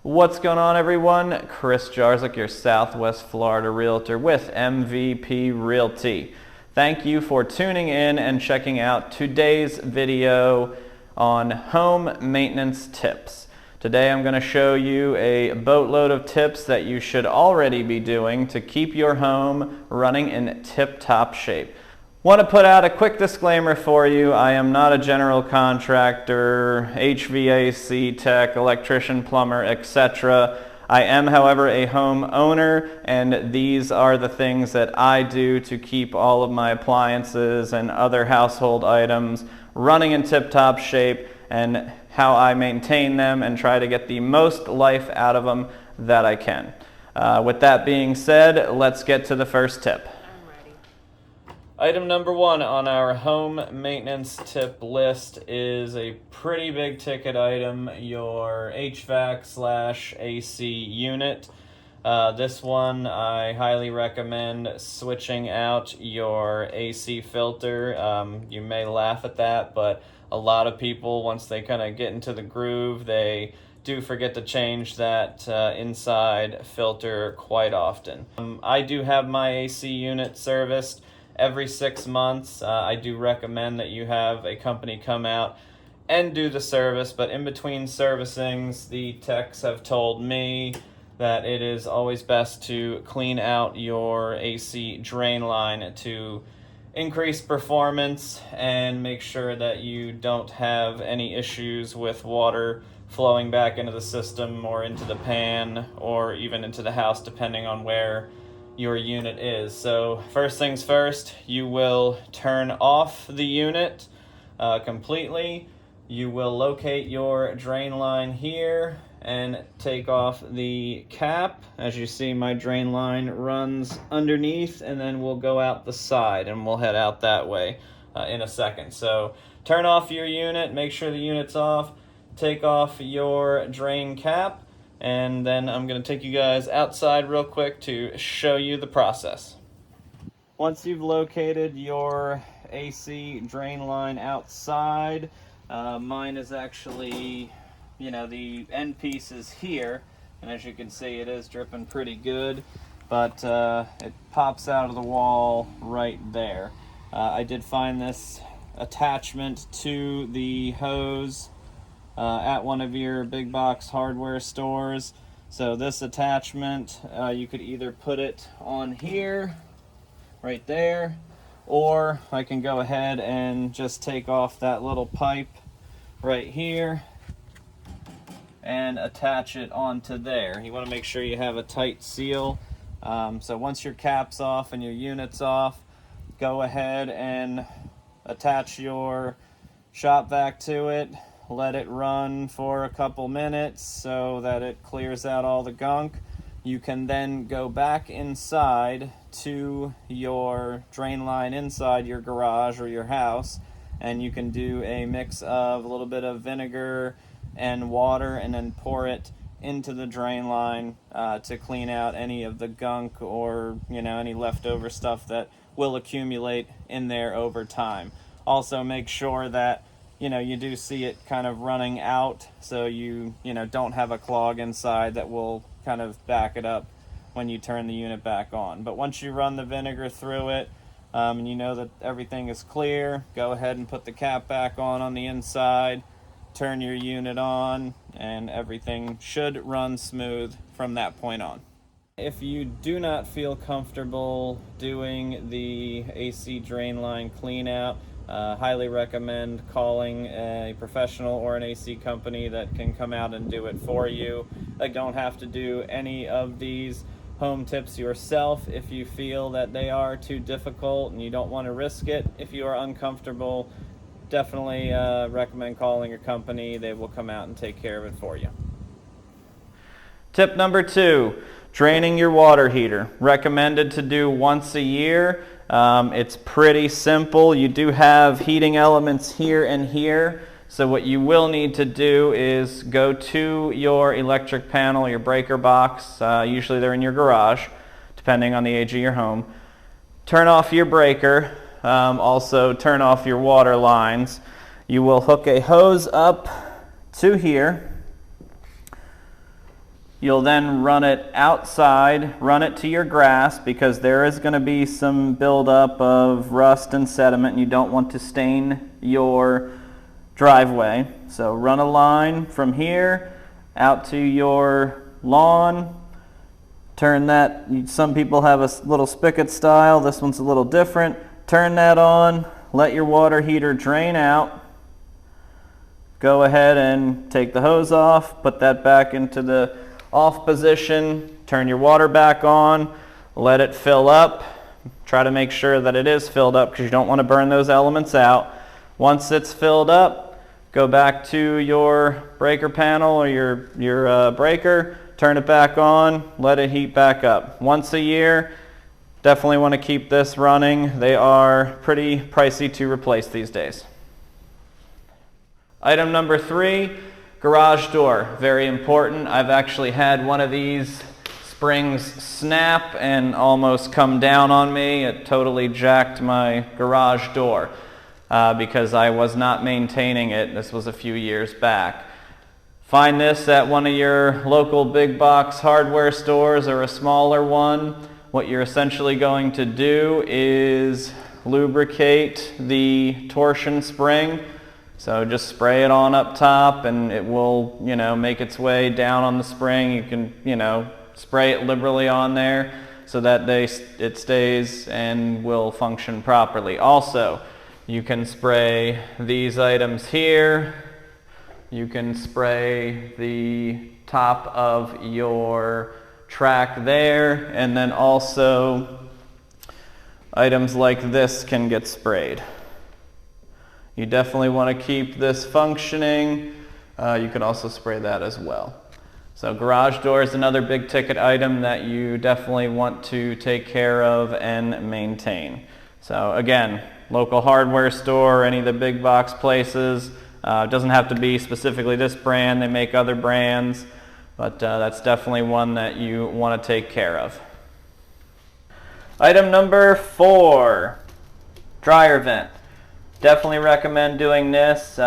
What's going on, everyone? Chris Jarzyk, your Southwest Florida Realtor with MVP Realty. Thank you for tuning in and checking out today's video on home maintenance tips. Today I'm going to show you a boatload of tips that you should already be doing to keep your home running in tip-top shape. Want to put out a quick disclaimer for you. I am not a general contractor, HVAC tech, electrician, plumber, etc. I am, however, a home owner, and these are the things that I do to keep all of my appliances and other household items running in tip-top shape, and how I maintain them and try to get the most life out of them that I can. With that being said, let's get to the first tip. Item number one on our home maintenance tip list is a pretty big ticket item, your HVAC/AC unit. This one I highly recommend switching out your AC filter. You may laugh at that, but a lot of people, once they kind of get into the groove, they do forget to change that inside filter quite often. I do have my AC unit serviced every 6 months. I do recommend that you have a company come out and do the service, but in between servicings, the techs have told me that it is always best to clean out your AC drain line to increase performance and make sure that you don't have any issues with water flowing back into the system or into the pan or even into the house, depending on where your unit is. So first things first, you will turn off the unit completely. You will locate your drain line here and take off the cap. As you see, my drain line runs underneath, and then we'll go out the side, and we'll head out that way in a second. So turn off your unit, make sure the unit's off, take off your drain cap, and then I'm going to take you guys outside real quick to show you the process. Once you've located your AC drain line outside, mine is actually, the end piece is here, and as you can see, it is dripping pretty good, but it pops out of the wall right there. I did find this attachment to the hose at one of your big box hardware stores. So this attachment, you could either put it on here, right there, or I can go ahead and just take off that little pipe right here and attach it onto there. You want to make sure you have a tight seal. So once your cap's off and your unit's off, go ahead and attach your shop vac to it. Let it run for a couple minutes so that it clears out all the gunk. You can then go back inside to your drain line inside your garage or your house, and you can do a mix of a little bit of vinegar and water and then pour it into the drain line to clean out any of the gunk or any leftover stuff that will accumulate in there over time. Also make sure that you do see it kind of running out, so you don't have a clog inside that will kind of back it up when you turn the unit back on. But once you run the vinegar through it, and you know that everything is clear, go ahead and put the cap back on the inside, turn your unit on, and everything should run smooth from that point on. If you do not feel comfortable doing the AC drain line clean out, highly recommend calling a professional or an AC company that can come out and do it for you. You don't have to do any of these home tips yourself if you feel that they are too difficult and you don't want to risk it. If you are uncomfortable, definitely recommend calling a company. They will come out and take care of it for you. Tip number 2, draining your water heater. Recommended to do once a year. It's pretty simple. You do have heating elements here and here, so what you will need to do is go to your electric panel, your breaker box, usually they're in your garage, depending on the age of your home. Turn off your breaker, also turn off your water lines. You will hook a hose up to here, You'll then run it outside, run it to your grass, because there is going to be some buildup of rust and sediment and you don't want to stain your driveway. So run a line from here out to your lawn. Turn that, some people have a little spigot style, this one's a little different. Turn that on, let your water heater drain out. Go ahead and take the hose off, put that back into the off position, turn your water back on, let it fill up. Try to make sure that it is filled up because you don't want to burn those elements out. Once it's filled up, go back to your breaker panel or your breaker, turn it back on, let it heat back up. Once a year, definitely want to keep this running. They are pretty pricey to replace these days. Item number 3, garage door. Very important. I've actually had one of these springs snap and almost come down on me. It totally jacked my garage door because I was not maintaining it. This was a few years back. Find this at one of your local big box hardware stores or a smaller one. What you're essentially going to do is lubricate the torsion spring. So just spray it on up top and it will, make its way down on the spring. You can, spray it liberally on there so that it stays and will function properly. Also, you can spray these items here. You can spray the top of your track there, and then also items like this can get sprayed. You definitely want to keep this functioning. You can also spray that as well. So garage door is another big ticket item that you definitely want to take care of and maintain. So again, local hardware store, any of the big box places. It doesn't have to be specifically this brand. They make other brands, but that's definitely one that you want to take care of. Item number 4, dryer vent. Definitely recommend doing this.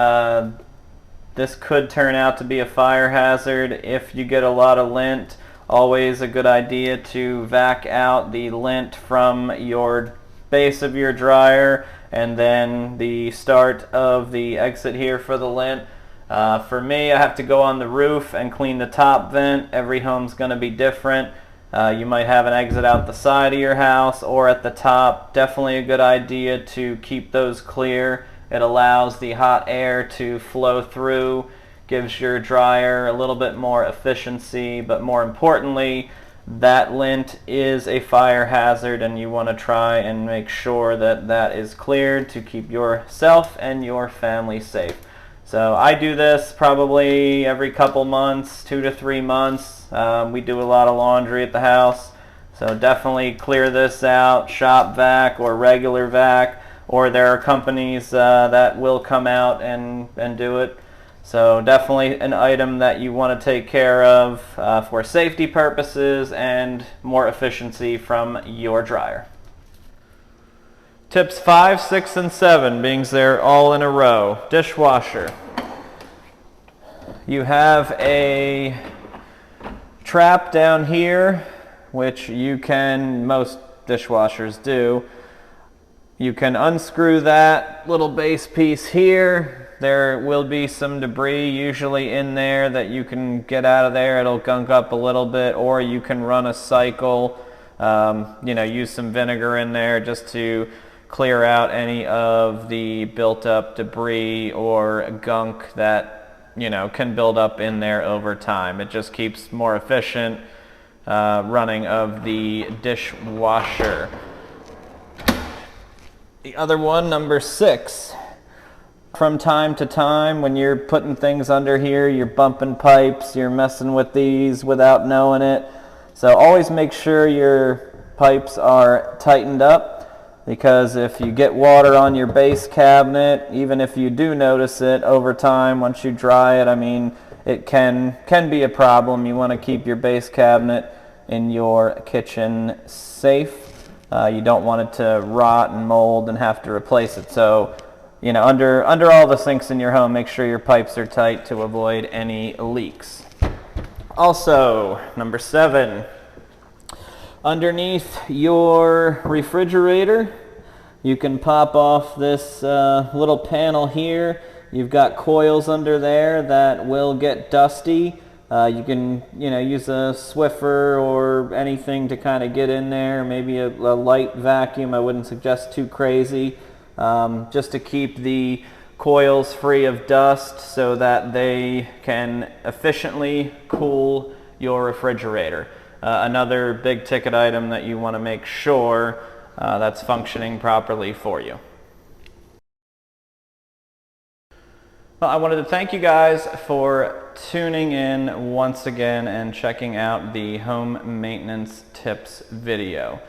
This could turn out to be a fire hazard if you get a lot of lint. Always a good idea to vac out the lint from your base of your dryer and then the start of the exit here for the lint. For me, I have to go on the roof and clean the top vent. Every home's going to be different. You might have an exit out the side of your house or at the top. Definitely a good idea to keep those clear. It allows the hot air to flow through, gives your dryer a little bit more efficiency, but more importantly, that lint is a fire hazard and you want to try and make sure that that is cleared to keep yourself and your family safe. So I do this probably every couple months, 2 to 3 months. We do a lot of laundry at the house, so definitely clear this out, shop vac or regular vac, or there are companies that will come out and do it. So definitely an item that you want to take care of for safety purposes and more efficiency from your dryer. Tips 5, 6, and 7, being they're all in a row. Dishwasher. You have a trap down here, which most dishwashers do. You can unscrew that little base piece here. There will be some debris usually in there that you can get out of there. It'll gunk up a little bit, or you can run a cycle, use some vinegar in there just to clear out any of the built up debris or gunk that can build up in there over time. It just keeps more efficient running of the dishwasher. The other one, number 6. From time to time, when you're putting things under here, you're bumping pipes, you're messing with these without knowing it. So always make sure your pipes are tightened up, because if you get water on your base cabinet, even if you do notice it over time, once you dry it, it can be a problem. You want to keep your base cabinet in your kitchen safe. You don't want it to rot and mold and have to replace it. So under all the sinks in your home, make sure your pipes are tight to avoid any leaks. Also, number 7, underneath your refrigerator, you can pop off this little panel here. You've got coils under there that will get dusty. You can, use a Swiffer or anything to kind of get in there. Maybe a light vacuum. I wouldn't suggest too crazy, just to keep the coils free of dust so that they can efficiently cool your refrigerator. Another big ticket item that you want to make sure that's functioning properly for you. Well, I wanted to thank you guys for tuning in once again and checking out the home maintenance tips video.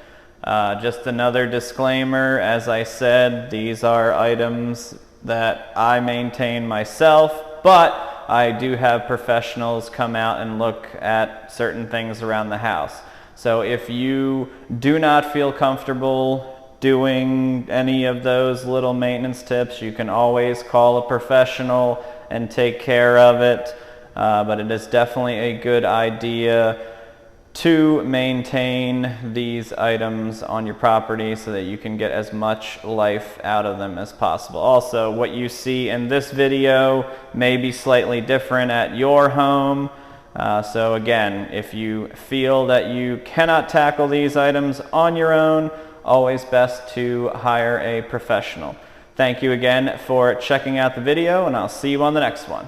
Just another disclaimer, as I said, these are items that I maintain myself, but I do have professionals come out and look at certain things around the house. So if you do not feel comfortable doing any of those little maintenance tips, you can always call a professional and take care of it. But it is definitely a good idea to maintain these items on your property so that you can get as much life out of them as possible. Also, what you see in this video may be slightly different at your home. So again, if you feel that you cannot tackle these items on your own, always best to hire a professional. Thank you again for checking out the video, and I'll see you on the next one.